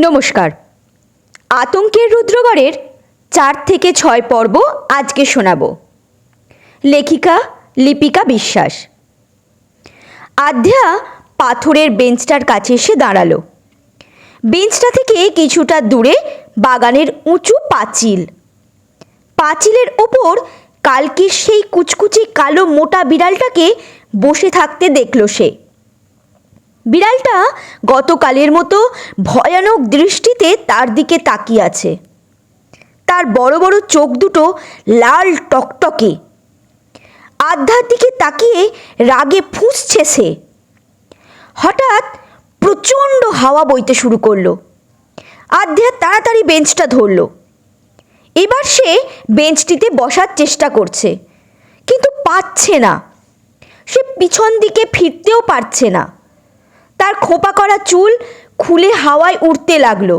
নমস্কার। আতঙ্কের রুদ্রগড়ের 4 থেকে 6 পর্ব আজকে শোনাব। লেখিকা লিপিকা বিশ্বাস। আধ্যা পাথরের বেঞ্চটার কাছে এসে দাঁড়ালো। বেঞ্চটা থেকে কিছুটা দূরে বাগানের উঁচু পাঁচিল। পাঁচিলের ওপর কালকের সেই কুচকুচে কালো মোটা বিড়ালটাকে বসে থাকতে দেখল সে। বিড়ালটা গতকালের মতো ভয়ানক দৃষ্টিতে তার দিকে তাকিয়ে আছে। তার বড় বড় চোখ দুটো লাল টকটকে। আধ্যার দিকে তাকিয়ে রাগে ফুঁসছে সে। হঠাৎ প্রচণ্ড হাওয়া বইতে শুরু করলো। আধ্যা তাড়াতাড়ি বেঞ্চটা ধরল। এবার সে বেঞ্চটিতে বসার চেষ্টা করছে, কিন্তু পাচ্ছে না। সে পিছন দিকে ফিরতেও পারছে না। তার খোঁপা করা চুল খুলে হাওয়ায় উড়তে লাগলো।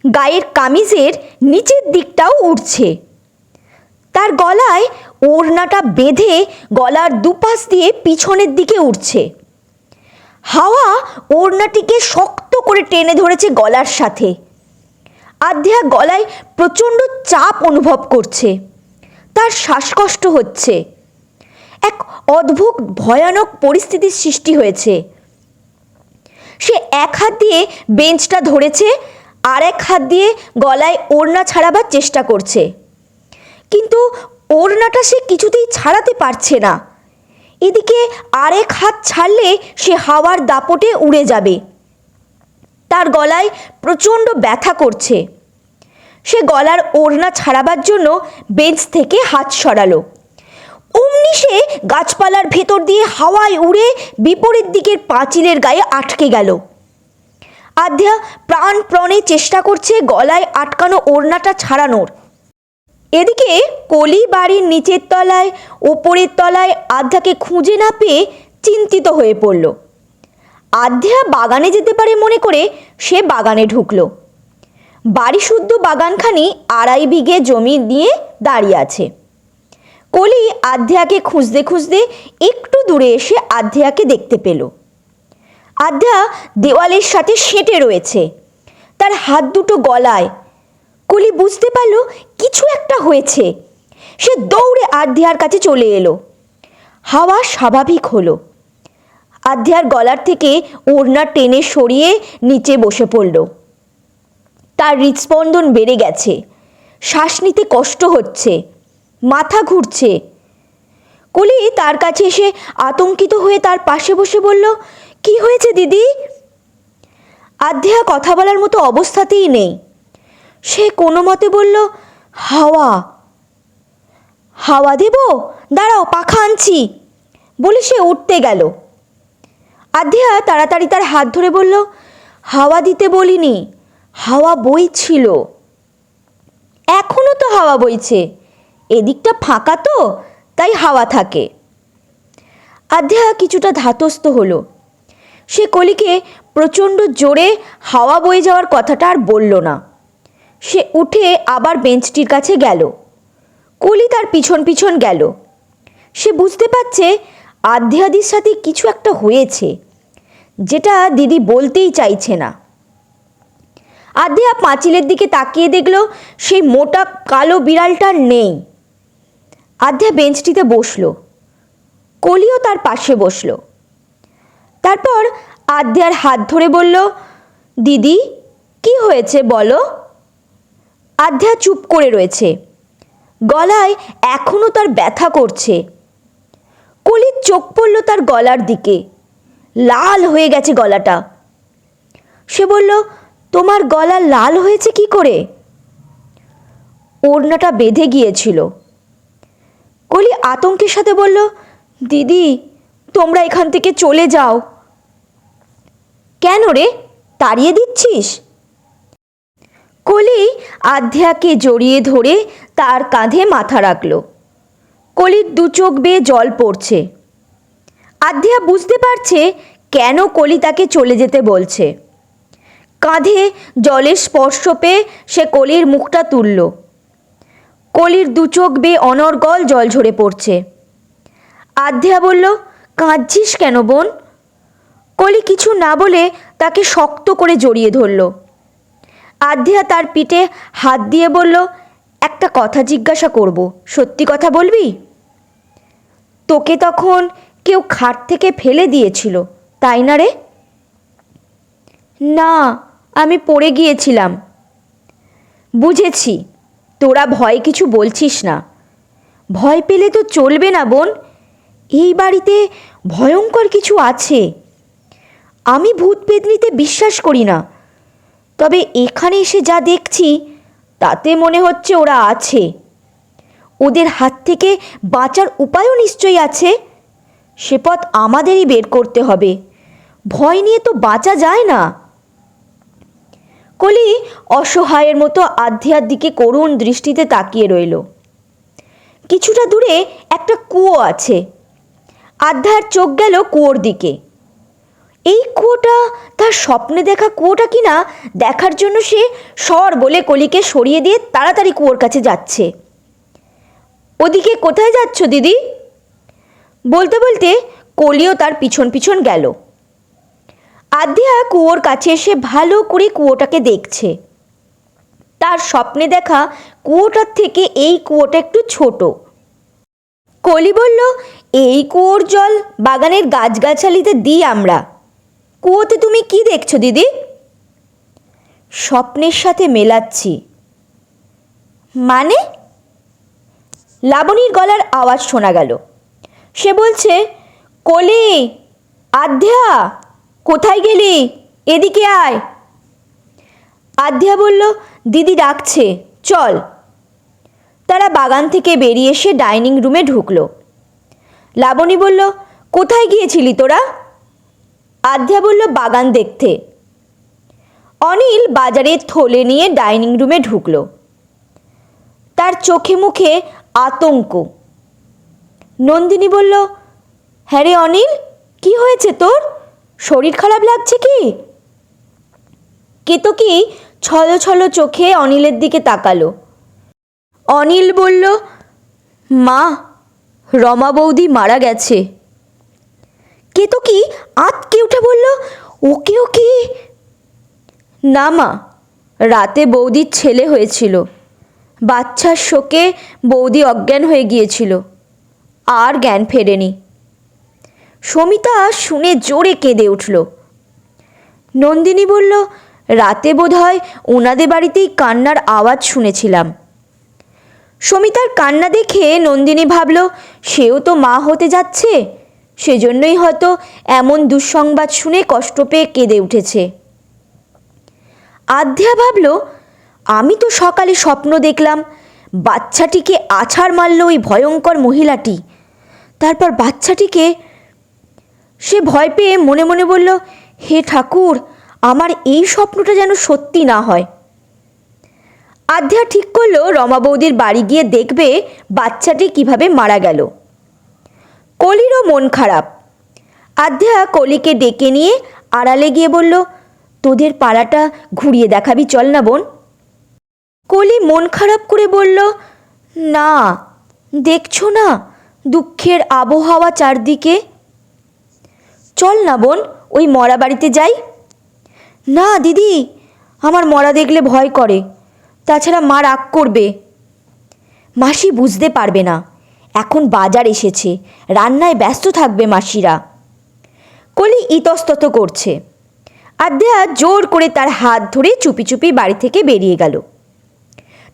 গায়ের কামিজের নিচের দিকটাও উড়ছে। তার গলায় ওড়নাটা বেঁধে গলার দুপাশ দিয়ে পিছনের দিকে উড়ছে। হাওয়া ওড়নাটিকে শক্ত করে টেনে ধরেছে গলার সাথে। আধ্যা গলায় প্রচণ্ড চাপ অনুভব করছে। তার শ্বাসকষ্ট হচ্ছে। এক অদ্ভুত ভয়ানক পরিস্থিতির সৃষ্টি হয়েছে। সে এক হাত দিয়ে বেঞ্চটা ধরেছে, আর এক হাত দিয়ে গলায় ওড়না ছাড়াবার চেষ্টা করছে, কিন্তু ওড়নাটা সে কিছুতেই ছাড়াতে পারছে না। এদিকে আরেক হাত ছাড়লে সে হাওয়ার দাপটে উড়ে যাবে। তার গলায় প্রচণ্ড ব্যথা করছে। সে গলার ওড়না ছাড়াবার জন্য বেঞ্চ থেকে হাত সরালো। অমনি সে গাছপালার ভেতর দিয়ে হাওয়ায় উড়ে বিপরীত দিকের পাঁচিলের গায়ে আটকে গেল। আধ্যা প্রাণপণে চেষ্টা করছে গলায় আটকানো ওড়নাটা ছাড়ানোর। এদিকে কলি বাড়ির নিচের তলায় ওপরের তলায় আধ্যাকে খুঁজে না পেয়ে চিন্তিত হয়ে পড়ল। আধ্যা বাগানে যেতে পারে মনে করে সে বাগানে ঢুকল। বাড়ি শুদ্ধ বাগানখানি 2.5 বিঘে জমি নিয়ে দাঁড়িয়ে আছে। কলি আধ্যাকে খুঁজতে খুঁজতে একটু দূরে এসে আধ্যাকে দেখতে পেল। আধ্যা দেওয়ালের সাথে সেঁটে রয়েছে, তার হাত দুটো গলায়। কলি বুঝতে পারল কিছু একটা হয়েছে। সে দৌড়ে আধ্যার কাছে চলে এলো। হাওয়া স্বাভাবিক হলো। আধ্যার গলার থেকে ওড়না টেনে সরিয়ে নিচে বসে পড়ল। তার হৃদস্পন্দন বেড়ে গেছে, শ্বাস নিতে কষ্ট হচ্ছে, মাথা ঘুরছে। কলি তার কাছে এসে আতঙ্কিত হয়ে তার পাশে বসে বলল, কি হয়েছে দিদি? আধ্যা কথা বলার মতো অবস্থাতেই নেই। সে কোনো মতে বলল, হাওয়া। হাওয়া দেব? দাঁড়াও, পাখা আনছি বলে সে উঠতে গেল। আধ্যা তাড়াতাড়ি তার হাত ধরে বলল, হাওয়া দিতে বলিনি, হাওয়া বইছিল। এখনো তো হাওয়া বইছে, এদিকটা ফাঁকা তো, তাই হাওয়া থাকে। আধ্যা কিছুটা ধাতস্থ হলো। সে কলিকে প্রচণ্ড জোরে হাওয়া বয়ে যাওয়ার কথাটা আর বলল না। সে উঠে আবার বেঞ্চটির কাছে গেল। কলি তার পিছন পিছন গেল। সে বুঝতে পারছে আধ্যাদির সাথে কিছু একটা হয়েছে, যেটা দিদি বলতেই চাইছে না। আধ্যা পাঁচিলের দিকে তাকিয়ে দেখল সেই মোটা কালো বিড়ালটা নেই। আধ্যা বেঞ্চটিতে বসলো। কলিও তার পাশে বসলো। তারপর আধ্যার হাত ধরে বলল, দিদি কি হয়েছে বলো? আধ্যা চুপ করে রয়েছে। গলায় এখনো তার ব্যথা করছে। কলির চোখ পড়ল তার গলার দিকে। লাল হয়ে গেছে গলাটা। সে বলল, তোমার গলা লাল হয়েছে কি করে? ওড়নাটা বেঁধে গিয়েছিল। কলি আতঙ্কের সাথে বলল, দিদি তোমরা এখান থেকে চলে যাও। কেন রে, তাড়িয়ে দিচ্ছিস? কলি আধ্যাকে জড়িয়ে ধরে তার কাঁধে মাথা রাখল। কলির 2 চোখ বেয়ে জল পড়ছে। আধ্যা বুঝতে পারছে কেন কলি তাকে চলে যেতে বলছে। কাঁধে জলের স্পর্শ পেয়ে সে কলির মুখটা তুলল। কলির 2 চোখ বেয়ে অনর্গল জল ঝরে পড়ছে। আধ্যা বলল, কাঁদছিস কেন বোন? কলি কিছু না বলে তাকে শক্ত করে জড়িয়ে ধরল। আধ্যা তার পিঠে হাত দিয়ে বলল, একটা কথা জিজ্ঞাসা করব, সত্যি কথা বলবি? তোকে তখন কেউ খাট থেকে ফেলে দিয়েছিল, তাই না রে? না, আমি পড়ে গিয়েছিলাম। বুঝেছি, তোরা ভয় কিছু বলছিস না। ভয় পেলে তো চলবে না বোন, এই বাড়িতে ভয়ঙ্কর কিছু আছে। আমি ভূত পেতনিতে বিশ্বাস করি না, তবে এখানে এসে যা দেখছি তাতে মনে হচ্ছে ওরা আছে। ওদের হাত থেকে বাঁচার উপায়ও নিশ্চয়ই আছে। সে পথ আমাদেরই বের করতে হবে। ভয় নিয়ে তো বাঁচা যায় না। কলি অসহায়ের মতো আধ্যার দিকে করুণ দৃষ্টিতে তাকিয়ে রইল। কিছুটা দূরে একটা কুয়ো আছে। আধ্যার চোখ গেল কুয়োর দিকে। এই কুয়োটা তার স্বপ্নে দেখা কুয়োটা কিনা দেখার জন্য সে সর বলে কলিকে সরিয়ে দিয়ে তাড়াতাড়ি কুয়োর কাছে যাচ্ছে। ওদিকে কোথায় যাচ্ছ দিদি? বলতে বলতে কলিও তার পিছন পিছন গেল। আধ্যা কুয়োর কাছে এসে ভালো করে কুয়োটাকে দেখছে। তার স্বপ্নে দেখা কুয়োটার থেকে এই কুয়োটা একটু ছোট। কলি বলল, এই কুয়োর জল বাগানের গাছগাছালিতে দিই আমরা। কুয়োতে তুমি কি দেখছো দিদি? স্বপ্নের সাথে মেলাচ্ছি। মানে? লাবণীর গলার আওয়াজ শোনা গেল। সে বলছে, কলি, আধ্যা, কোথায় গেলি? এদিকে আয়। আধ্যা বলল, দিদি ডাকছে, চল। তারা বাগান থেকে বেরিয়ে এসে ডাইনিং রুমে ঢুকলো। লাবণী বলল, কোথায় গিয়েছিলি তোরা? আধ্যা বলল, বাগান দেখতে। অনিল বাজারের থলে নিয়ে ডাইনিং রুমে ঢুকলো। তার চোখে মুখে আতঙ্ক। নন্দিনী বলল, হ্যাঁ রে অনিল, কি হয়েছে তোর? শরীর খারাপ লাগছে কি? কেতকী ছলো ছলো চোখে অনিলের দিকে তাকালো। অনিল বলল, মা, রমা বৌদি মারা গেছে। কেতকী আঁতকে উঠে বলল, ওকে ওকে? না মা, রাতে বৌদির ছেলে হয়েছিল। বাচ্চার শোকে বৌদি অজ্ঞান হয়ে গিয়েছিল, আর জ্ঞান ফেরেনি। সমিতা শুনে জোরে কেঁদে উঠল। নন্দিনী বলল, রাতে বোধহয় ওনাদের বাড়িতেই কান্নার আওয়াজ শুনেছিলাম। সমিতার কান্না দেখে নন্দিনী ভাবল, সেও তো মা হতে যাচ্ছে, সেজন্যই হয়তো এমন দুঃসংবাদ শুনে কষ্ট পেয়ে কেঁদে উঠেছে। আধ্যা ভাবল, আমি তো সকালে স্বপ্ন দেখলাম বাচ্চাটিকে আছাড় মারল ওই ভয়ঙ্কর মহিলাটি। তারপর বাচ্চাটিকে। সে ভয় পেয়ে মনে মনে বলল, হে ঠাকুর, আমার এই স্বপ্নটা যেন সত্যি না হয়। আধ্যা ঠিক করলো রমা বৌদির বাড়ি গিয়ে দেখবে বাচ্চাটি কিভাবে মারা গেল। কলিরও মন খারাপ। আধ্যা কলিকে ডেকে নিয়ে আড়ালে গিয়ে বলল, তোদের পাড়াটা ঘুরিয়ে দেখাবি, চল না বোন। কলি মন খারাপ করে বলল, না, দেখছো না দুঃখের আবহাওয়া চারদিকে। চল না বোন, ওই মরা বাড়িতে যাই। না দিদি, আমার মরা দেখলে ভয় করে, তাছাড়া মা রাগ করবে। মাসি বুঝতে পারবে না, এখন বাজার এসেছে, রান্নায় ব্যস্ত থাকবে মাসিরা। কলি ইতস্তত করছে। আধ্যা জোর করে তার হাত ধরে চুপি চুপি বাড়ি থেকে বেরিয়ে গেল।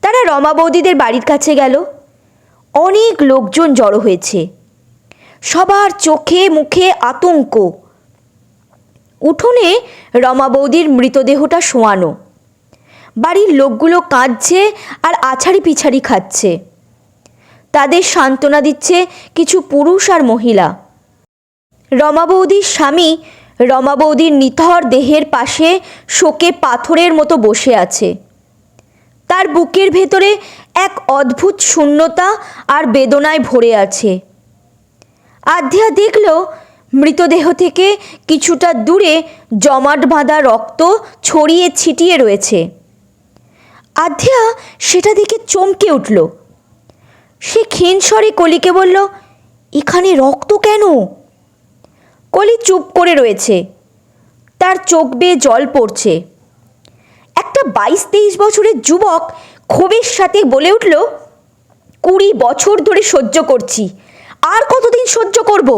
তারা রমা বৌদিদের বাড়ির কাছে গেল। অনেক লোকজন জড়ো হয়েছে, সবার চোখে মুখে আতঙ্ক। উঠোনে রমা বৌদির মৃতদেহটা শোয়ানো। বাড়ির লোকগুলো কাঁদছে আর আছাড়ি পিছাড়ি খাচ্ছে। তাদের সান্ত্বনা দিচ্ছে কিছু পুরুষ আর মহিলা। রমা বৌদির স্বামী রমা বৌদির নিথর দেহের পাশে শোকে পাথরের মতো বসে আছে। তার বুকের ভেতরে এক অদ্ভুত শূন্যতা আর বেদনায় ভরে আছে। আধ্যা দেখল মৃতদেহ থেকে কিছুটা দূরে জমাট বাঁধা রক্ত ছড়িয়ে ছিটিয়ে রয়েছে। আধ্যা সেটা দেখে চমকে উঠল। সে ক্ষীণ স্বরে কলিকে বলল, এখানে রক্ত কেন? কলি চুপ করে রয়েছে, তার চোখ বেয়ে জল পড়ছে। একটা একটা 22-23 বছরের যুবক ক্ষোভের সাথে বলে উঠল, 20 বছর ধরে সহ্য করছি, আর কতদিন সহ্য করব?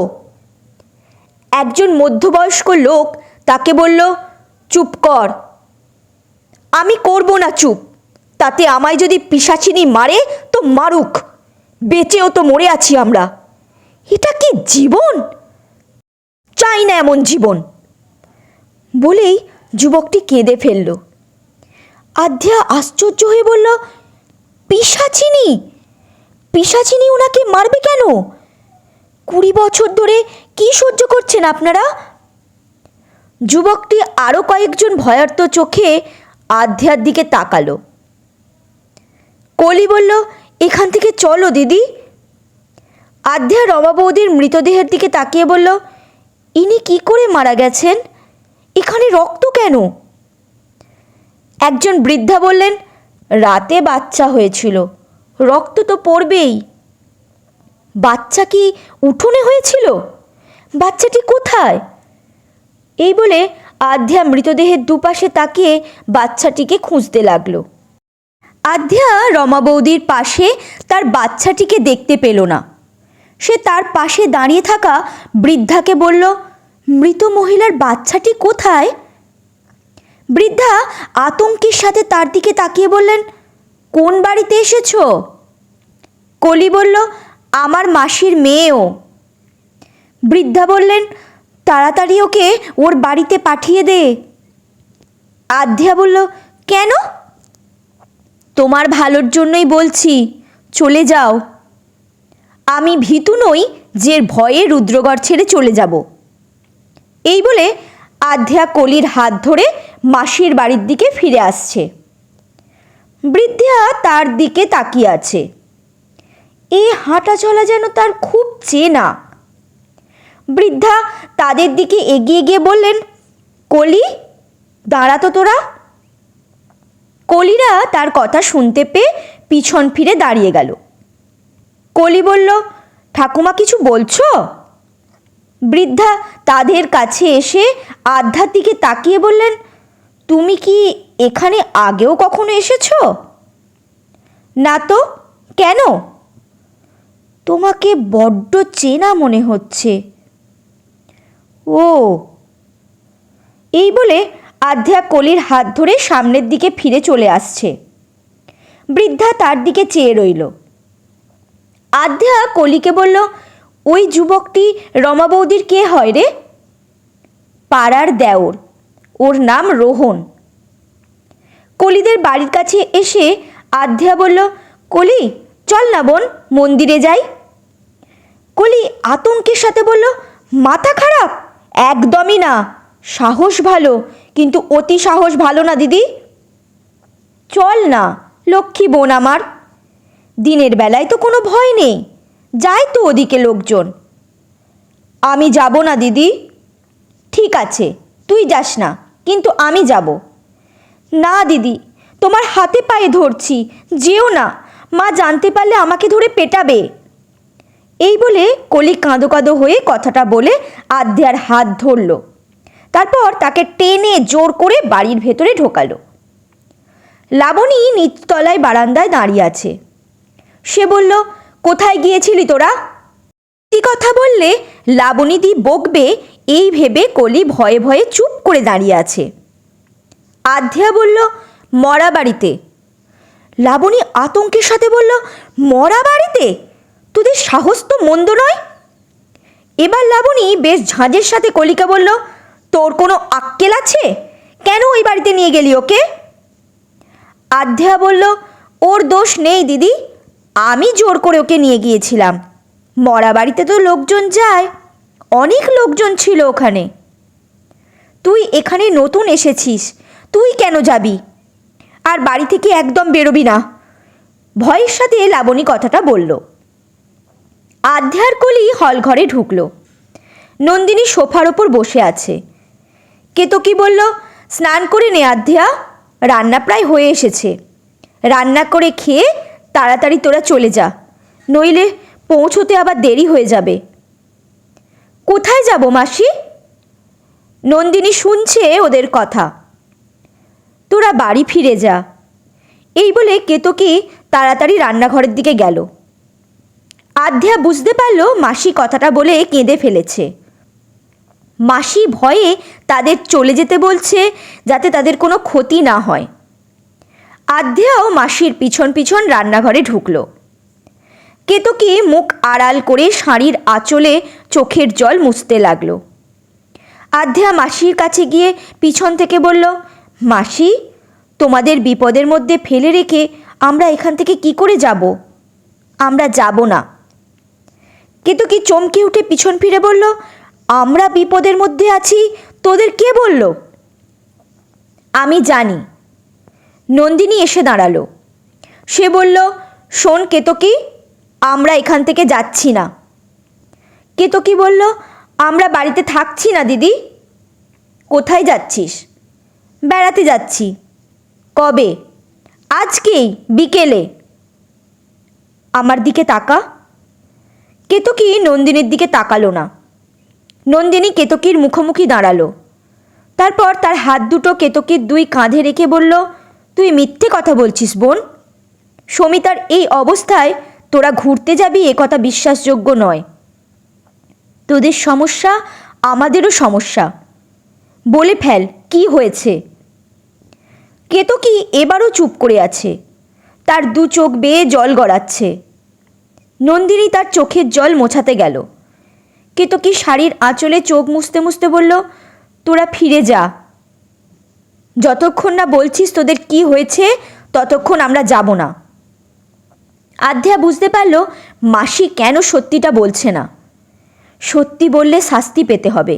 একজন মধ্যবয়স্ক লোক তাকে বলল, চুপ কর। আমি করব না চুপ, তাতে আমায় যদি পিশাচিনী মারে তো মারুক, বেঁচেও তো মরে আছি আমরা। এটা কি জীবন? চাই না এমন জীবন। বলেই যুবকটি কেঁদে ফেলল। আধ্যা আশ্চর্য হয়ে বলল, পিশাচিনী? পিশাচিনী ওনাকে মারবে কেন? 20 বছর ধরে কি সহ্য করছেন আপনারা? যুবকটি আরও কয়েকজন ভয়ার্ত চোখে আধ্যার দিকে তাকালো। কলি বলল, এখান থেকে চলো দিদি। আধ্যা রমা বৌদির মৃতদেহের দিকে তাকিয়ে বলল, ইনি কি করে মারা গেছেন? এখানে রক্ত কেন? একজন বৃদ্ধা বললেন, রাতে বাচ্চা হয়েছিল, রক্ত তো পড়বেই। বাচ্চা কি উঠোনে হয়েছিল? বাচ্চাটি কোথায়? এই বলে আধ্যা মৃতদেহের দুপাশে তাকিয়ে বাচ্চাটিকে খুঁজতে লাগলো। আধ্যা রমা বৌদির পাশে তার বাচ্চাটিকে দেখতে পেল না। সে তার পাশে দাঁড়িয়ে থাকা বৃদ্ধাকে বলল, মৃত মহিলার বাচ্চাটি কোথায়? বৃদ্ধা আতঙ্কের সাথে তার দিকে তাকিয়ে বললেন, কোন বাড়িতে এসেছো? কলি বলল, আমার মাসির মেয়েও। বৃদ্ধা বললেন, তাড়াতাড়ি ওকে ওর বাড়িতে পাঠিয়ে দে। আধ্যা বলল, কেন? তোমার ভালোর জন্যই বলছি, চলে যাও। আমি ভীতু নই যে ভয়ে রুদ্রগড় ছেড়ে চলে যাব। এই বলে আধ্যা কলির হাত ধরে মাসির বাড়ির দিকে ফিরে আসছে। বৃদ্ধা তার দিকে তাকিয়ে আছে। এই হাঁটা চলা যেন তার খুব চেনা। বৃদ্ধা তাদের দিকে এগিয়ে গিয়ে বললেন, কলি, দাঁড়া তো তোরা। কলিরা তার কথা শুনতে পেয়ে পিছন ফিরে দাঁড়িয়ে গেল। কলি বলল, ঠাকুমা কিছু বলছো? বৃদ্ধা তাদের কাছে এসে আধ্যার দিকে তাকিয়ে বললেন, তুমি কি এখানে আগেও কখনো এসেছো? না তো, কেন? তোমাকে বড্ড চেনা মনে হচ্ছে। ও। এই বলে আধ্যা কলির হাত ধরে সামনের দিকে ফিরে চলে আসছে। বৃদ্ধা তার দিকে চেয়ে রইল। আধ্যা কলিকে বলল, ওই যুবকটি রমা বৌদির কে হয় রে? পাড়ার দেওর, ওর নাম রোহন। কলিদের বাড়ির কাছে এসে আধ্যা বলল, কলি চল না বোন, মন্দিরে যাই। কলি আতঙ্কের সাথে বলল, মাথা খারাপ? একদমই না, সাহস ভালো, কিন্তু অতি সাহস ভালো না দিদি। চল না লক্ষ্মী বোন আমার, দিনের বেলায় তো কোনো ভয় নেই, যায় তো ওদিকে লোকজন। আমি যাব না দিদি। ঠিক আছে, তুই যাস না, কিন্তু আমি যাব। না দিদি, তোমার হাতে পায়ে ধরছি, যেও না, মা জানতে পারলে আমাকে ধরে পেটাবে। এই বলে কলি কাঁদো কাঁদো হয়ে কথাটা বলে আধ্যার হাত ধরল। তারপর তাকে টেনে জোর করে বাড়ির ভেতরে ঢোকালো। লাবণী নিচতলায় বারান্দায় দাঁড়িয়ে আছে। সে বলল, কোথায় গিয়েছিলি তোরা? কি কথা বললে লাবণীদি বকবে এই ভেবে কলি ভয়ে ভয়ে চুপ করে দাঁড়িয়ে আছে। আধ্যা বলল, মরা বাড়িতে। লাবণী আতঙ্কের সাথে বলল, মরা বাড়িতে? তোদের সাহস তো মন্দ নয়। এবার লাবণী বেশ ঝাঁঝের সাথে কলিকে বলল, তোর কোনো আক্কেল আছে? কেন ওই বাড়িতে নিয়ে গেলি ওকে? আধ্যা বলল, ওর দোষ নেই দিদি, আমি জোর করে ওকে নিয়ে গিয়েছিলাম। মরা বাড়িতে তো লোকজন যায়, অনেক লোকজন ছিল ওখানে। তুই এখানে নতুন এসেছিস, তুই কেন যাবি? আর বাড়ি থেকে একদম বেরোবি না। ভয়ের সাথে লাবণী কথাটা বলল। আধ্যার কলি হল ঘরে ঢুকলো। নন্দিনী সোফার ওপর বসে আছে। কেতকী বলল, স্নান করে নে আধ্যা, রান্না প্রায় হয়ে এসেছে। রান্না করে খেয়ে তাড়াতাড়ি তোরা চলে যা, নইলে পৌঁছোতে আবার দেরি হয়ে যাবে। কোথায় যাব মাসি? নন্দিনী শুনছে ওদের কথা। তোরা বাড়ি ফিরে যা। এই বলে কেতকী তাড়াতাড়ি রান্নাঘরের দিকে গেল। আধ্যা বুঝতে পারল মাসি কথাটা বলে কেঁদে ফেলেছে। মাসি ভয়ে তাদের চলে যেতে বলছে, যাতে তাদের কোনো ক্ষতি না হয়। আধ্যাও মাসির পিছন পিছন রান্নাঘরে ঢুকল। কেতকী মুখ আড়াল করে শাড়ির আঁচলে চোখের জল মুছতে লাগল। আধ্যা মাসির কাছে গিয়ে পিছন থেকে বলল, মাসি, তোমাদের বিপদের মধ্যে ফেলে রেখে আমরা এখান থেকে কি করে যাব? আমরা যাব না। কেতকী চমকে উঠে পিছন ফিরে বলল, আমরা বিপদের মধ্যে আছি তোদের কে বলল? আমি জানি। নন্দিনী এসে দাঁড়ালো। সে বলল, শোন কেতকী, আমরা এখান থেকে যাচ্ছি না। কেতকী বলল, আমরা বাড়িতে থাকছি না দিদি। কোথায় যাচ্ছিস? বেড়াতে যাচ্ছি। কবে? আজকেই বিকেলে। আমার দিকে তাকা। কেতকী নন্দিনীর দিকে তাকালো না। নন্দিনী কেতকীর মুখোমুখি দাঁড়ালো। তারপর তার হাত দুটো কেতকীর দুই কাঁধে রেখে বলল, তুই মিথ্যে কথা বলছিস বোন। সমিতার এই অবস্থায় তোরা ঘুরতে যাবি এ কথা বিশ্বাসযোগ্য নয়। তোদের সমস্যা আমাদেরও সমস্যা। বলে ফেল, কি হয়েছে? কেতকী এবারও চুপ করে আছে। তার দু চোখ বেয়ে জল গড়াচ্ছে। নন্দিনী তার চোখের জল মোছাতে গেল। কেতকী শাড়ির আঁচলে চোখ মুছতে মুছতে বলল, তোরা ফিরে যা। যতক্ষণ না বলছিস তোদের কি হয়েছে ততক্ষণ আমরা যাব না। আধ্যা বুঝতে পারল মাসি কেন সত্যিটা বলছে না। সত্যি বললে শাস্তি পেতে হবে।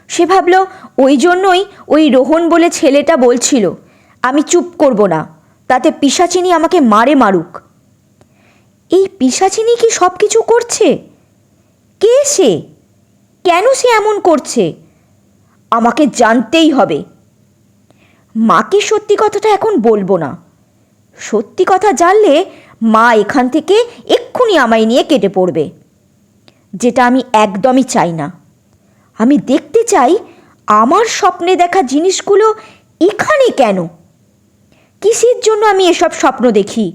সে ভাবল ওই জন্যই ওই রোহন বলে ছেলেটা বলছিল আমি চুপ করব না, তাতে পিশাচিনী আমাকে মারে মারুক। এই পিশাচিনী কি সব কিছু করছে? কে সে? কেন সে এমন করছে? আমাকে জানতেই হবে। মাকে সত্যি কথাটা এখন বলবো না। সত্যি কথা জানলে মা এখান থেকে এক্ষুনি আমায় নিয়ে কেটে পড়বে, যেটা আমি একদমই চাই না। আমি দেখতে চাই আমার স্বপ্নে দেখা জিনিসগুলো এখানে কেন? কিসের জন্য আমি এসব স্বপ্ন দেখি?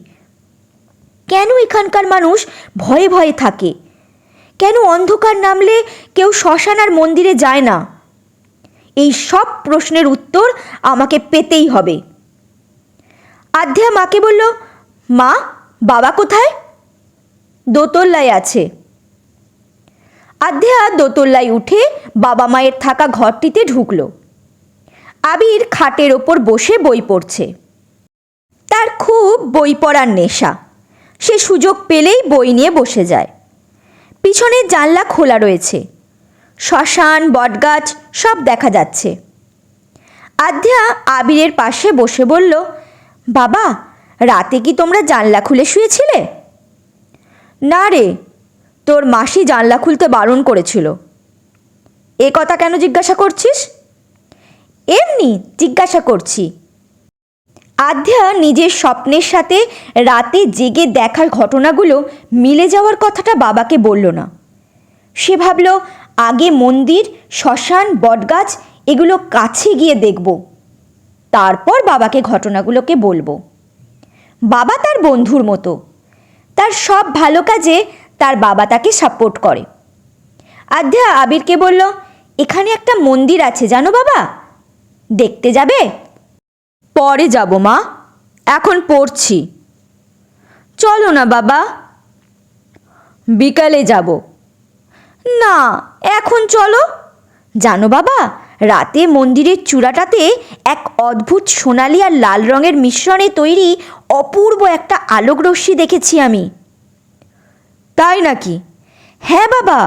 কেন এখানকার মানুষ ভয়ে ভয়ে থাকে? কেন অন্ধকার নামলে কেউ শ্মশান আর মন্দিরে যায় না? এই সব প্রশ্নের উত্তর আমাকে পেতেই হবে। আধ্যা মাকে বলল, মা, বাবা কোথায়? দোতলায় আছে। আধ্যা দোতলায় উঠে বাবা মায়ের থাকা ঘরটিতে ঢুকল। আবির খাটের ওপর বসে বই পড়ছে। তার খুব বই পড়ার নেশা। সে সুযোগ পেলেই বই নিয়ে বসে যায়। পিছনের জানলা খোলা রয়েছে। শ্মশান, বটগাছ সব দেখা যাচ্ছে। আধ্যা আবিরের পাশে বসে বলল, বাবা, রাতে কি তোমরা জানলা খুলে শুয়েছিলে? না রে, তোর মাসি জানলা খুলতে বারণ করেছিল। এ কথা কেন জিজ্ঞাসা করছিস? এমনি জিজ্ঞাসা করছি। আধ্যা নিজের স্বপ্নের সাথে রাতে জেগে দেখার ঘটনাগুলো মিলে যাওয়ার কথাটা বাবাকে বলল না। সে ভাবল আগে মন্দির, শ্মশান, বটগাছ এগুলো কাছে গিয়ে দেখব, তারপর বাবাকে ঘটনাগুলোকে বলবো। বাবা তার বন্ধুর মতো। তার সব ভালো কাজে তার বাবা তাকে সাপোর্ট করে। আধ্যা আবিরকে বলল, এখানে একটা মন্দির আছে জানো বাবা, দেখতে যাবে? পরে যাব মা, এখন পড়ছি। চলো না বাবা। বিকালে যাব। না, এখন চলো। জানো বাবা, রাতে মন্দিরের চূড়াটাতে এক অদ্ভুত সোনালি আর লাল রঙের মিশ্রণে তৈরি অপূর্ব একটা আলোক রশ্মি দেখেছি আমি। তাই নাকি? হ্যাঁ বাবা।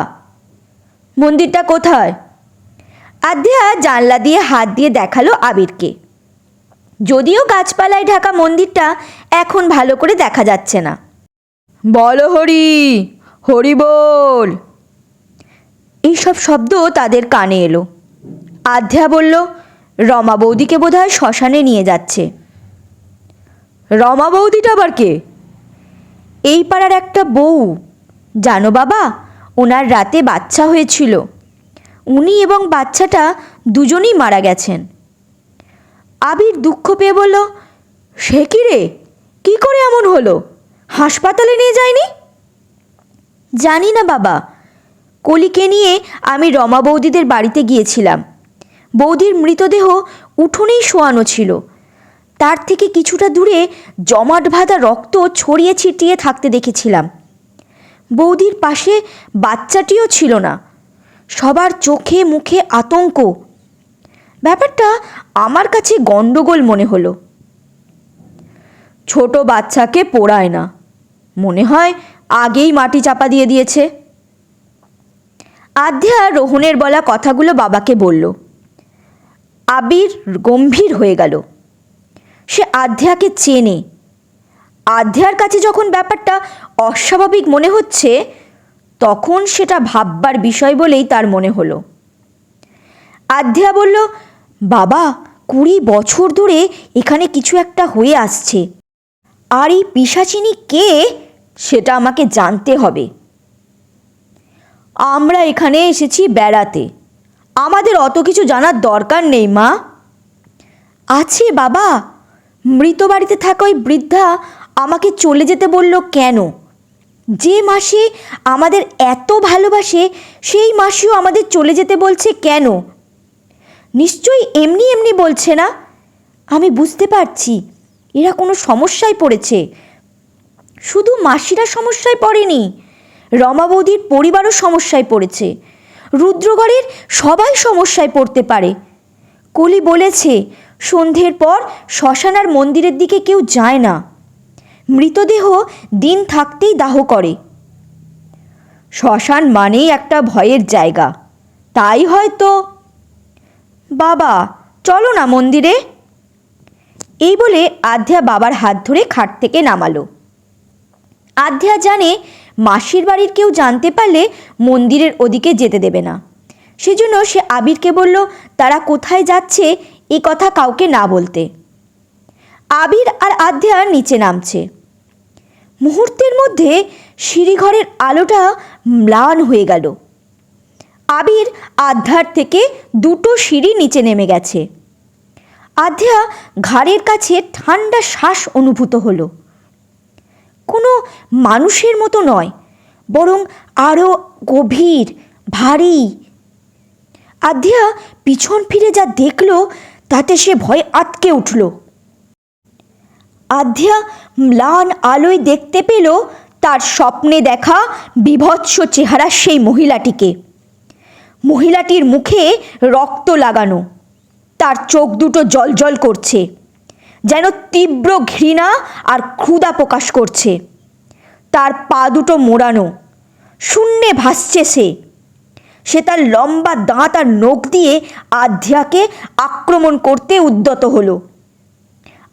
মন্দিরটা কোথায়? আধ্যা জানলা দিয়ে হাত দিয়ে দেখালো আবিরকে। যদিও গাছপালায় ঢাকা মন্দিরটা এখন ভালো করে দেখা যাচ্ছে না। বলো হরি, হরি বল। এইসব শব্দ তাদের কানে এলো। আধ্যা বলল, রমা বৌদিকে বোধহয় শ্মশানে নিয়ে যাচ্ছে। রমা বৌদিটা আবার কে? এই পাড়ার একটা বউ। জানো বাবা, ওনার রাতে বাচ্চা হয়েছিল। উনি এবং বাচ্চাটা দুজনেই মারা গেছেন। আবির দুঃখ পেয়ে বলল, সে কি রে, কী করে এমন হলো? হাসপাতালে নিয়ে যায়নি? জানি না বাবা, কলিকে নিয়ে আমি রমা বৌদিদের বাড়িতে গিয়েছিলাম। বৌদির মৃতদেহ উঠোনেই শোয়ানো ছিল। তার থেকে কিছুটা দূরে জমাট বাঁধা রক্ত ছড়িয়ে ছিটিয়ে থাকতে দেখেছিলাম। বৌদির পাশে বাচ্চাটিও ছিল না। সবার চোখে মুখে আতঙ্ক। ব্যাপারটা আমার কাছে গণ্ডগোল মনে হলো। ছোট বাচ্চাকে পোড়ায় না, মনে হয় আগেই মাটি চাপা দিয়ে দিয়েছে। আধ্যা রোহনের বলা কথাগুলো বাবাকে বলল। আবির গম্ভীর হয়ে গেল। সে আধ্যাকে চেনে। আধ্যার কাছে যখন ব্যাপারটা অস্বাভাবিক মনে হচ্ছে, তখন সেটা ভাববার বিষয় বলেই তার মনে হলো। আধ্যা বলল, বাবা 20 বছর ধরে এখানে কিছু একটা হয়ে আসছে, আর এই পিশাচিনী কে সেটা আমাকে জানতে হবে। আমরা এখানে এসেছি বেড়াতে, আমাদের অত কিছু জানার দরকার নেই মা। আছে বাবা, মৃত বাড়িতে থাকা ওই বৃদ্ধা আমাকে চলে যেতে বলল কেন? যে মাসে আমাদের এত ভালোবাসে সেই মাসেও আমাদের চলে যেতে বলছে কেন? নিশ্চয়ই এমনি এমনি বলছে না। আমি বুঝতে পারছি এরা কোনো সমস্যায় পড়েছে। শুধু মাসিরা সমস্যায় পড়েনি, রমা বৌদির পরিবারও সমস্যায় পড়েছে। রুদ্রগড়ের সবাই সমস্যায় পড়তে পারে। কলি বলেছে সন্ধ্যের পর শ্মশান আর মন্দিরের দিকে কেউ যায় না। মৃতদেহ দিন থাকতেই দাহ করে। শ্মশান মানেই একটা ভয়ের জায়গা, তাই হয়তো। বাবা চলো না মন্দিরে। এই বলে আধ্যা বাবার হাত ধরে খাট থেকে নামালো। আধ্যা জানে মাসির বাড়ির কেউ জানতে পারলে মন্দিরের ওদিকে যেতে দেবে না। সেজন্য সে আবিরকে বলল তারা কোথায় যাচ্ছে এ কথা কাউকে না বলতে। আবির আর আধ্যা নিচে নামছে। মুহূর্তের মধ্যে সিঁড়িঘরের আলোটা ম্লান হয়ে গেল। আবির আধ্যার থেকে 2টো সিঁড়ি নিচে নেমে গেছে। আধ্যা ঘাড়ের কাছে ঠান্ডা শ্বাস অনুভূত হলো। কোনো মানুষের মতো নয়, বরং আরও গভীর, ভারী। আধ্যা পিছন ফিরে যা দেখল তাতে সে ভয়ে আটকে উঠল। আধ্যা ম্লান আলোয় দেখতে পেল তার স্বপ্নে দেখা বীভৎস চেহারা সেই মহিলাটিকে। মহিলাটির মুখে রক্ত লাগানো, তার চোখ দুটো জ্বলজ্বল করছে, যেন তীব্র ঘৃণা আর ক্ষুধা প্রকাশ করছে। তার পা দুটো মোড়ানো, শূন্যে ভাসছে সে তার লম্বা দাঁত আর নখ দিয়ে আধ্যাকে আক্রমণ করতে উদ্যত হলো।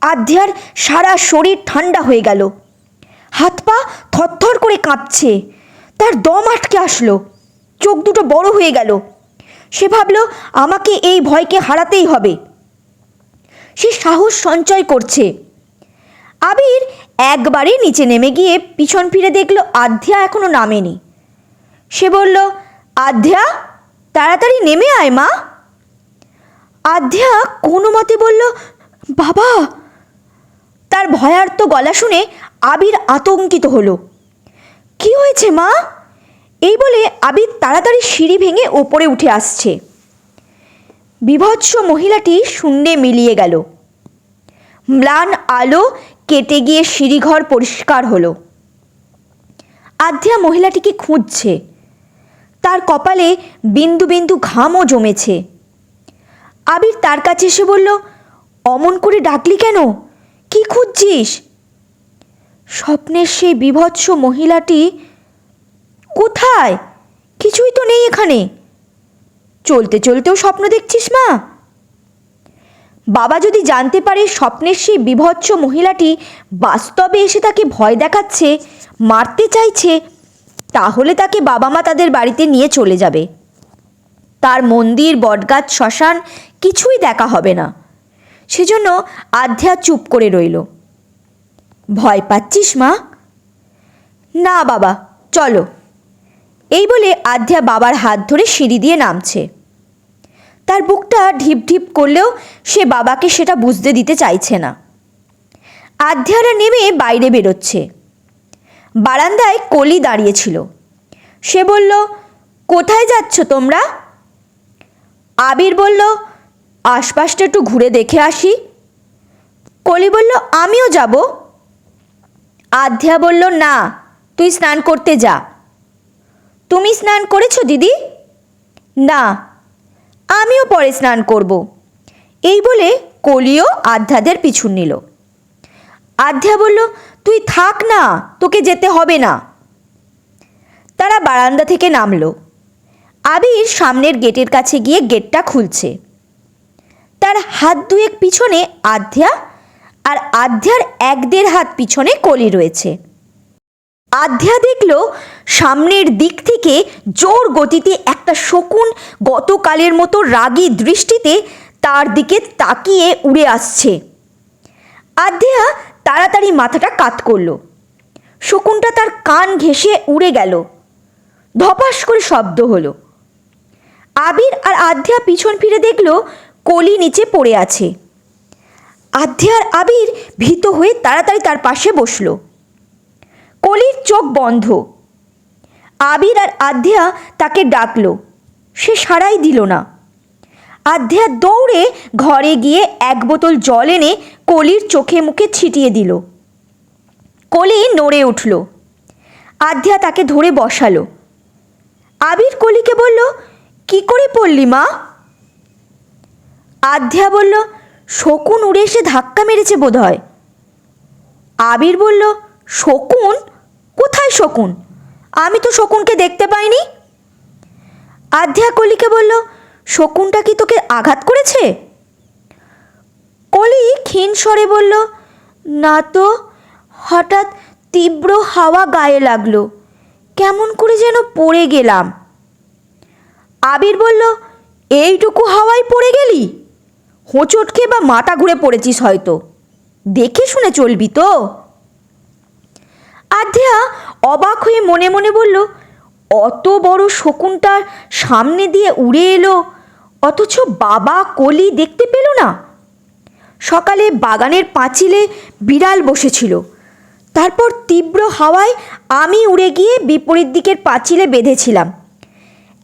আধ্যার সারা শরীর ঠান্ডা হয়ে গেল, হাত পা থরথর করে কাঁপছে, তার দম আটকে আসলো, চোখ দুটো বড় হয়ে গেল। সে ভাবল আমাকে এই ভয়কে হারাতেই হবে। সে সাহস সঞ্চয় করছে। আবির একবারে নিচে নেমে গিয়ে পিছন ফিরে দেখল আধ্যা এখনো নামেনি। সে বলল, আধ্যা তাড়াতাড়ি নেমে আয় মা। আধ্যা কোনো মতে বলল, বাবা। তার ভয়ার্ত গলা শুনে আবির আতঙ্কিত হলো। কি হয়েছে মা? এই বলে আবির তাড়াতাড়ি সিঁড়ি ভেঙে ওপরে উঠে আসছে। বীভৎস মহিলাটি শূন্যে মিলিয়ে গেল। ম্লান আলো কেটে গিয়ে সিঁড়িঘর পরিষ্কার হলো। আধ্যা মহিলাটিকে খুঁজছে। তার কপালে বিন্দু বিন্দু ঘামও জমেছে। আবির তার কাছে এসে বলল, অমন করে ডাকলি কেন? কি খুঁজছিস? স্বপ্নের সেই বীভৎস মহিলাটি কোথায়? কিছুই তো নেই এখানে। চলতে চলতেও স্বপ্ন দেখছিস মা? বাবা যদি জানতে পারে স্বপ্নের সেই বীভৎস মহিলাটি বাস্তবে এসে তাকে ভয় দেখাচ্ছে, মারতে চাইছে, তাহলে তাকে বাবা মা তাদের বাড়িতে নিয়ে চলে যাবে। তার মন্দির, বটগাছ, শ্মশান কিছুই দেখা হবে না। সেজন্য আধ্যা চুপ করে রইল। ভয় পাচ্ছিস মা? না বাবা, চলো। এই বলে আধ্যা বাবার হাত ধরে সিঁড়ি দিয়ে নামছে। তার বুকটা ঢিপ ঢিপ করলেও সে বাবাকে সেটা বুঝতে দিতে চাইছে না। আধ্যেয়ারা নেমে বাইরে বেরোচ্ছে। বারান্দায় কলি দাঁড়িয়েছিল। সে বলল, কোথায় যাচ্ছ তোমরা? আবির বলল, আশপাশটা একটু ঘুরে দেখে আসি। কলি বলল, আমিও যাব। আধ্যেয়া বলল, না, তুই স্নান করতে যা। তুমি স্নান করেছো দিদি? না, আমিও পরে স্নান করব। এই বলে কলিও আধ্যাদের পিছু নিল। আধ্যেয়া বলল, তুই থাক না, তোকে যেতে হবে না। তারা বারান্দা থেকে নামলো। আবির সামনের গেটের কাছে গিয়ে গেটটা খুলছে। তার হাত দুয়েক পিছনে আধ্যেয়া, আর আধ্যেয়ার 1-1.5 হাত পিছনে কলি রয়েছে। আধ্যেয়া দেখল সামনের দিক থেকে জোর গতিতে একটা শকুন গতকালের মতো রাগী দৃষ্টিতে তার দিকে তাকিয়ে উড়ে আসছে। আধ্যেয়া তাড়াতাড়ি মাথাটা কাত করল। শকুনটা তার কান ঘেঁষে উড়ে গেল। ধপাস করে শব্দ হলো। আবির আর আধ্যেয়া পিছন ফিরে দেখল কলি নিচে পড়ে আছে। আধ্যেয়া আর আবির ভীত হয়ে তাড়াতাড়ি তার পাশে বসল। কলির চোখ বন্ধ। আবির আর আধ্যেয়া তাকে ডাকল, সে সাড়াই দিল না। আধ্যেয়া দৌড়ে ঘরে গিয়ে 1 বোতল জল এনে কলির চোখে মুখে ছিটিয়ে দিল। কলি নড়ে উঠল। আধ্যেয়া তাকে ধরে বসালো। আবির কলিকে বলল, কি করে পড়লি মা? আধ্যেয়া বলল, শকুন উড়ে এসে ধাক্কা মেরেছে বোধহয়। আবির বলল, শকুন? কোথায় শকুন? আমি তো শকুনকে দেখতে পাইনি। আধ্যেয়া কলিকে বলল, শকুনটা কি তোকে আঘাত করেছে? কলি ক্ষীণ স্বরে বলল, না তো, হঠাৎ তীব্র হাওয়া গায়ে লাগলো, কেমন করে যেন পড়ে গেলাম। আবির বলল, এইটুকু হাওয়ায় পড়ে গেলি? হোঁচট খেয়ে বা মাথা ঘুরে পড়েছিস হয়তো, দেখে শুনে চলবি তো। আধ্যেয়া অবাক হয়ে মনে মনে বলল, অত বড় শকুনটার সামনে দিয়ে উড়ে এলো, অথচ বাবা কলি দেখতে পেল না। সকালে বাগানের পাঁচিলে বিড়াল বসেছিল, তারপর তীব্র হাওয়ায় আমি উড়ে গিয়ে বিপরীত দিকের পাঁচিলে বেঁধেছিলাম।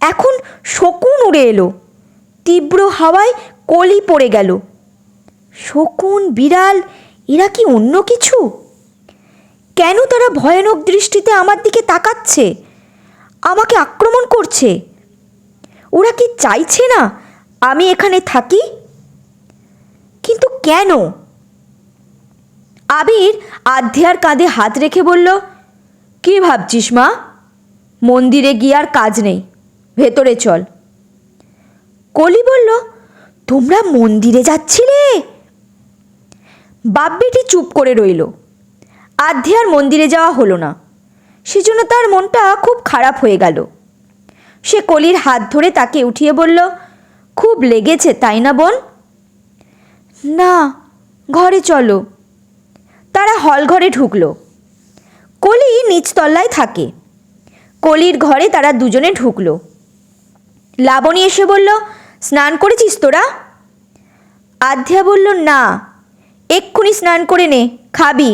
এখন শকুন উড়ে এলো, তীব্র হাওয়ায় কলি পড়ে গেল। শকুন, বিড়াল, এরা কি অন্য কিছু? কেন তারা ভয়ানক দৃষ্টিতে আমার দিকে তাকাচ্ছে, আমাকে আক্রমণ করছে? ওরা কি চাইছে না আমি এখানে থাকি? কিন্তু কেন? আবির আধ্যেয়ার কাঁধে হাত রেখে বলল, কি ভাবছিস মা? মন্দিরে গিয়ে আর কাজ নেই, ভেতরে চল। কলি বলল, তোমরা মন্দিরে যাচ্ছিলে? বাপ বেটি চুপ করে রইল। আধ্যেয়ার মন্দিরে যাওয়া হলো না, সেজন্য তার মনটা খুব খারাপ হয়ে গেল। সে কলির হাত ধরে তাকে উঠিয়ে বলল, খুব লেগেছে তাই না বোন? না, ঘরে চলো। তারা হল ঘরে ঢুকলো। কলি নিচতলায় থাকে। কলির ঘরে তারা দুজনে ঢুকলো। লাবণী এসে বলল, স্নান করেছিস তোরা? আধ্যেয়া বলল, না, এক্ষুনি স্নান করে নে, খাবি।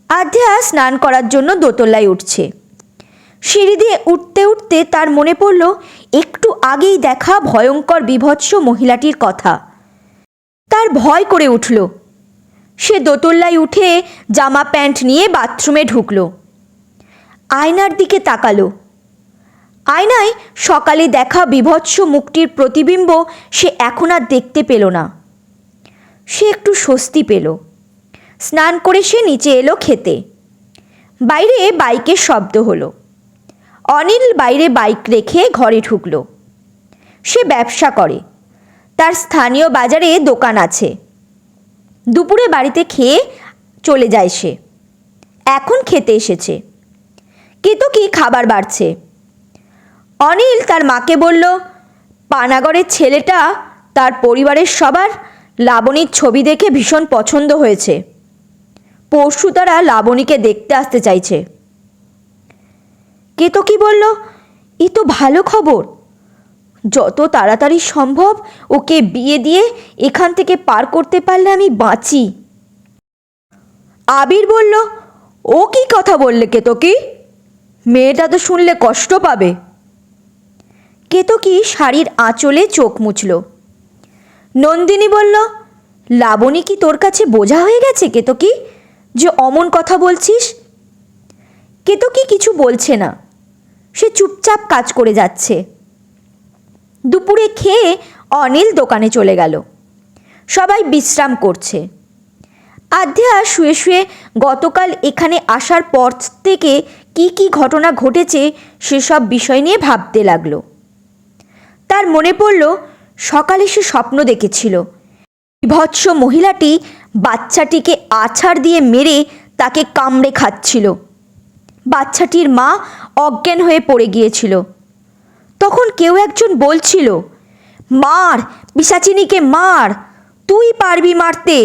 আধ্যেয়া স্নান করার জন্য দোতলায় উঠছে। সিঁড়ি দিয়ে উঠতে উঠতে তার মনে পড়ল একটু আগেই দেখা ভয়ঙ্কর বিভৎস মহিলাটির কথা। তার ভয় করে উঠল। সে দোতলায় উঠে জামা প্যান্ট নিয়ে বাথরুমে ঢুকল। আয়নার দিকে তাকালো। আয়নায় সকালে দেখা বিভৎস মুখটির প্রতিবিম্ব সে এখন আর দেখতে পেল না। সে একটু স্বস্তি পেল। স্নান করে সে নিচে এলো খেতে। বাইরে বাইকের শব্দ হলো। অনিল বাইরে বাইক রেখে ঘরে ঢুকল। সে ব্যবসা করে, তার স্থানীয় বাজারে দোকান আছে। দুপুরে বাড়িতে খেয়ে চলে যায় সে। এখন খেতে এসেছে। কেতকী খাবার বাড়ছে। অনিল তার মাকে বলল, পানাগড়ের ছেলেটা তার পরিবারের সবার লাবণীর ছবি দেখে ভীষণ পছন্দ হয়েছে। পরশু তারা লাবণীকে দেখতে আসতে চাইছে। কেতকী বলল, এ তো ভালো খবর, যত তাড়াতাড়ি সম্ভব ওকে বিয়ে দিয়ে এখান থেকে পার করতে পারলে আমি বাঁচি। আবির বলল, ও কি কথা বললে কেতকী? মেয়েটা তো শুনলে কষ্ট পাবে। কেতকী শাড়ির আঁচলে চোখ মুছল। নন্দিনী বলল, লাবণী কি তোর কাছে বোঝা হয়ে গেছে কেতকী, যে অমন কথা বলছিস? কেতকী কিছু বলছে না, সে চুপচাপ কাজ করে যাচ্ছে। দুপুরে খেয়ে অনিল দোকানে চলে গেল। সবাই বিশ্রাম করছে। আধ্যা শুয়ে শুয়ে গতকাল এখানে আসার পর থেকে কি কি ঘটনা ঘটেছে সেসব বিষয় নিয়ে ভাবতে লাগলো। তার মনে পড়ল সকালে সে স্বপ্ন দেখেছিল বিভৎস মহিলাটি বাচ্চাটিকে আছাড় দিয়ে মেরে তাকে কামড়ে খাচ্ছিল। বাচ্চাটির মা অজ্ঞান হয়ে পড়ে গিয়েছিল। তখন কেউ একজন বলছিল, মার, পিশাচিনীকে মার, তুই পারবি মারতে।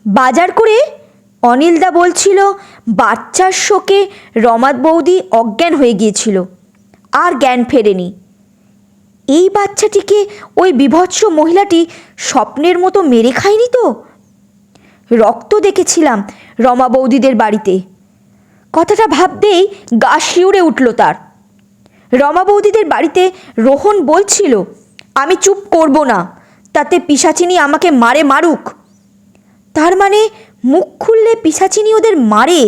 বাজার করে অনিলদা বলছিল বাচ্চার শোকে রমাদ বৌদি অজ্ঞান হয়ে গিয়েছিল, আর জ্ঞান ফেরেনি। এই বাচ্চাটিকে ওই বিভৎস মহিলাটি স্বপ্নের মতো মেরে খায়নি তো? রক্ত দেখেছিলাম রমা বৌদিদের বাড়িতে। কথাটা ভাবতেই গা শিউরে উঠল তার। রমা বৌদিদের বাড়িতে রোহন বলছিল, আমি চুপ করব না, তাতে পিশাচিনী আমাকে মারে মারুক। তার মানে মুখ খুললে পিশাচিনী ওদের মারে।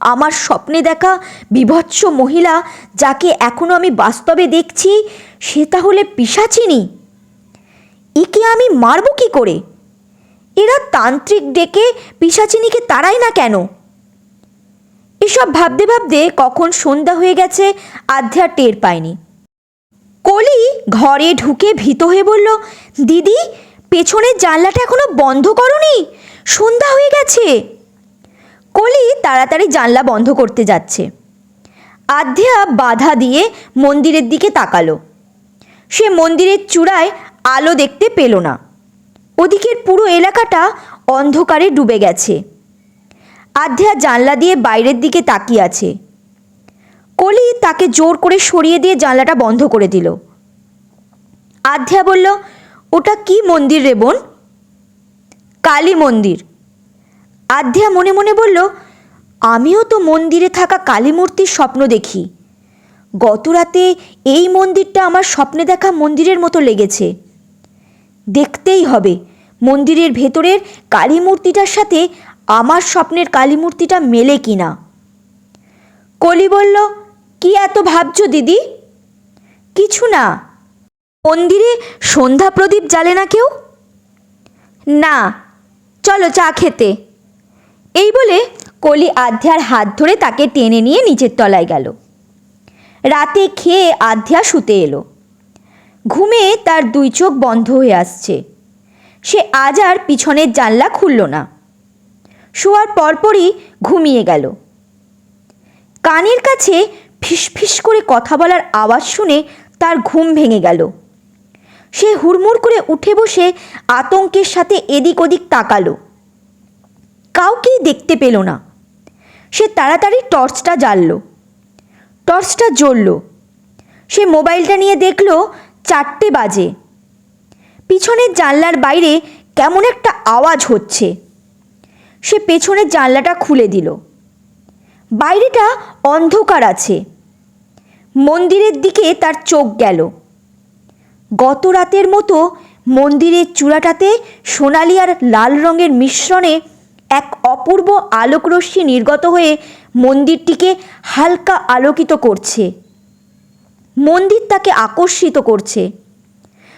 আমার স্বপ্নে দেখা বিভৎস মহিলা যাকে এখনো আমি বাস্তবে দেখছি, সে তাহলে পিশাচিনী। একে আমি মারব কি করে? এরা তান্ত্রিক ডেকে পিশাচিনীকে তাড়ায় না কেন? এসব ভাবতে ভাবতে কখন সন্ধ্যা হয়ে গেছে আধ্যা টের পায়নি। কলি ঘরে ঢুকে ভীত হয়ে বলল, দিদি, পেছনের জানলাটা এখনো বন্ধ করনি, সন্ধ্যা হয়ে গেছে। কলি তাড়াতাড়ি জানলা বন্ধ করতে যাচ্ছে। আধ্যা বাধা দিয়ে মন্দিরের দিকে তাকালো। সে মন্দিরের চূড়ায় আলো দেখতে পেল না। ওদিকের পুরো এলাকাটা অন্ধকারে ডুবে গেছে। আধ্যা জানলা দিয়ে বাইরের দিকে তাকিয়ে আছে। কলি তাকে জোর করে সরিয়ে দিয়ে জানলাটা বন্ধ করে দিল। আধ্যা বলল, ওটা কি মন্দির রে বোন? কালী মন্দির। আধ্যা মনে মনে বলল, আমিও তো মন্দিরে থাকা কালী মূর্তির স্বপ্ন দেখি। গত রাতে এই মন্দিরটা আমার স্বপ্নে দেখা মন্দিরের মতো লেগেছে। দেখতেই হবে মন্দিরের ভেতরের কালী মূর্তিটার সাথে আমার স্বপ্নের কালী মূর্তিটা মেলে কিনা। কলি বলল, কি এত ভাবছো দিদি? কিছু না। মন্দিরে সন্ধ্যা প্রদীপ জ্বালে না কেউ? না, চলো চা খেতে। এই বলে কলি আধ্যার হাত ধরে তাকে টেনে নিয়ে নিচের তলায় গেল। রাতে খেয়ে আধ্যা শুতে এলো। ঘুমে তার দুই চোখ বন্ধ হয়ে আসছে। সে আজ আর পিছনের জানলা খুলল না। শোয়ার পরপরই ঘুমিয়ে গেল। কানের কাছে ফিসফিস করে কথা বলার আওয়াজ শুনে তার ঘুম ভেঙে গেল। সে হুড়মুড় করে উঠে বসে আতঙ্কের সাথে এদিক ওদিক তাকালো। কাউকেই দেখতে পেল না। সে তাড়াতাড়ি টর্চটা জ্বালল। টর্চটা জ্বলল। সে মোবাইলটা নিয়ে দেখল 4টে বাজে। পিছনের জানলার বাইরে কেমন একটা আওয়াজ হচ্ছে। সে পেছনের জানলাটা খুলে দিল। বাইরেটা অন্ধকার আছে। মন্দিরের দিকে তার চোখ গেল। গত রাতের মতো মন্দিরের চূড়াটাতে সোনালি আর লাল রঙের মিশ্রণে এক অপূর্ব আলোকরশ্মি নির্গত হয়ে মন্দিরটিকে হালকা আলোকিত করছে। মন্দির তাকে আকর্ষিত করছে।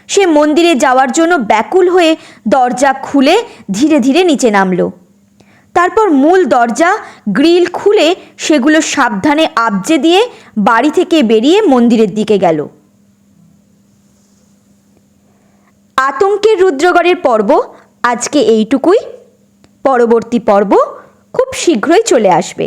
সে মন্দিরে যাওয়ার জন্য ব্যাকুল হয়ে দরজা খুলে ধীরে ধীরে নিচে নামল। তারপর মূল দরজা গ্রিল খুলে সেগুলো সাবধানে আবজে দিয়ে বাড়ি থেকে বেরিয়ে মন্দিরের দিকে গেল। আতঙ্কের রুদ্রগড়ের পর্ব আজকে এইটুকুই। পরবর্তী পর্ব খুব শীঘ্রই চলে আসবে।